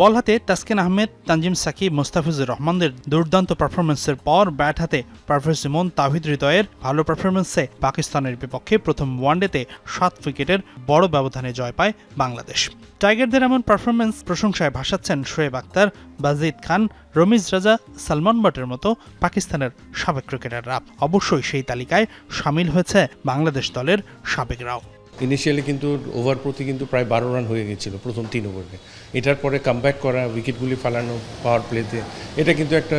বল হাতে তাসকিন আহমেদ, তানজিম সাকিব, মোস্তাফিজুর রহমানদের দুর্দান্ত পারফরম্যান্সের পর ব্যাট হাতে পারভেজ ইমন, তাওহিদ হৃদয়ের ভালো পারফরম্যান্সে পাকিস্তানের বিপক্ষে প্রথম ওয়ানডেতে 7 উইকেটের বড় ব্যবধানে জয় পায় বাংলাদেশ। টাইগারদের এমন পারফরম্যান্স প্রশংসায় ভাসাচ্ছেন শোয়েব আখতার, বাজিদ খান, রমিজ রাজা, সালমান বাটের মতো পাকিস্তানের সাবেক ক্রিকেটাররা। অবশ্যই সেই তালিকায় সামিল হয়েছে বাংলাদেশ দলের সাবেকরাও। ইনিশিয়ালি কিন্তু ওভার প্রতি কিন্তু প্রায় 12 রান হয়ে গেছিল প্রথম 3 ওভারে। এটার পরে কামব্যাক করা, উইকেটগুলি ফালানো পাওয়ার প্লেতে, এটা কিন্তু একটা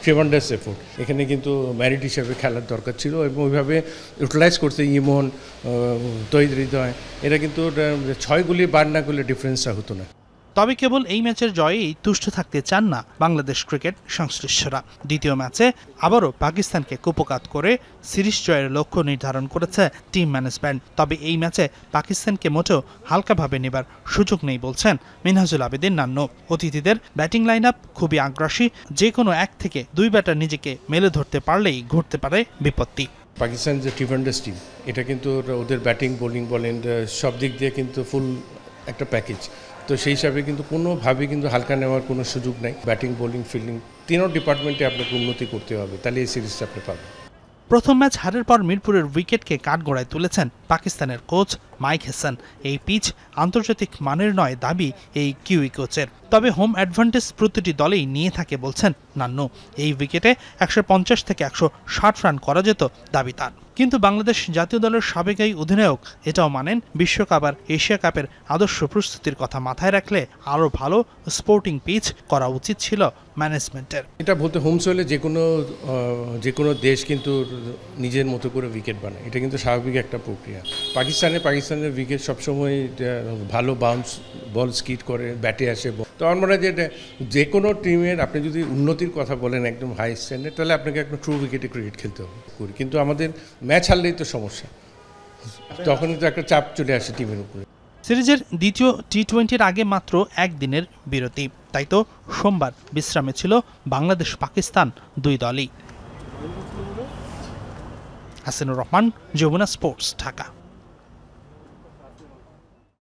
ট্রেমেন্ডাস এফোর্ট। এখানে কিন্তু ম্যারিট হিসেবে খেলার দরকার ছিল এবং ওইভাবে ইউটিলাইজ করতে ইমন, তহিদ হৃদয়, এটা কিন্তু 6 গুলি বার না করলে ডিফারেন্সটা হতো না। তবে কেবল এই ম্যাচের জয়েই তুষ্ট থাকতে চান না বাংলাদেশ ক্রিকেট সংশ্লিষ্টরা। দ্বিতীয় ম্যাচে আবারও পাকিস্তানকে কুপোকাত করে সিরিজ জয়ের লক্ষ্য নির্ধারণ করেছে টিম ম্যানেজমেন্ট। তবে এই ম্যাচে পাকিস্তানকে মোটেও হালকাভাবে নেবার সুযোগ নেই বলছেন মিনহাজুল আবেদিন নান্নু। অতিথিদের ব্যাটিং লাইন আপ খুবই আগ্রাসী, যে কোনো 1 থেকে 2 ব্যাটার নিজেকে মেলে ধরতে পারলেই ঘটতে পারে বিপত্তি। পাকিস্তান যে ট্রিমেন্ডাস টিম, এটা কিন্তু ওদের ব্যাটিং, বোলিং বলেন সব দিক দিয়ে কিন্তু ফুল একটা প্যাকেজ। তো সেই হিসাবে কিন্তু কোনোভাবে কিন্তু হালকা নেওয়ার কোনো সুযোগ নাই। ব্যাটিং, বোলিং, ফিল্ডিং 3 ডিপার্টমেন্টে আপনাকে উন্নতি করতে হবে, তাহলে এই সিরিজটা আপনি পাবেন। প্রথম ম্যাচ হারের পর মিরপুরের উইকেটকে কাঠগড়ায় তুলেছেন পাকিস্তানের কোচ মাইক হেসন। এই পিচ আন্তর্জাতিক মানের নয় দাবি এই কিউই কোচের। তবে হোম অ্যাডভান্টেজ প্রতিটি দলেই নিয়ে থাকে বলছেন নান্নু। এই উইকেটে 150 থেকে 160 রান করা যেত দাবি তার। কিন্তু বাংলাদেশ জাতীয় দলের সাবেক এই অধিনায়ক এটাও মানেন, বিশ্বকাপ আর এশিয়া কাপের আদর্শ প্রস্তুতির কথা মাথায় রাখলে আরও ভালো স্পোর্টিং পিচ করা উচিত ছিল ম্যানেজমেন্টের। এটা বলতে হোম সয়েলে যে কোনো দেশ কিন্তু নিজের মতো করে উইকেট বানায়, এটা কিন্তু স্বাভাবিক একটা প্রক্রিয়া। পাকিস্তানের উইকেট সবসময় ভালো বাউন্স বল স্কিট করে, ব্যাটে আসে। তো আমার মনে হয় যে কোনো টিমের আপনি যদি উন্নতির কথা বলেন একদম হাই স্ট্যান্ডার্ড, তাহলে আপনাকে একটা ট্রু উইকেটে ক্রিকেট খেলতে হবে। কিন্তু আমাদের ম্যাচ হারলেই তো সমস্যা, তখন তো একটা চাপ চলে আসে টিমের উপরে। সিরিজের দ্বিতীয় টি-20-র আগে মাত্র 1 দিনের বিরতি, তাই তো সোমবার বিশ্রামে ছিল বাংলাদেশ পাকিস্তান 2 দলই। হাসিনুর রহমান, যমুনা স্পোর্টস, ঢাকা।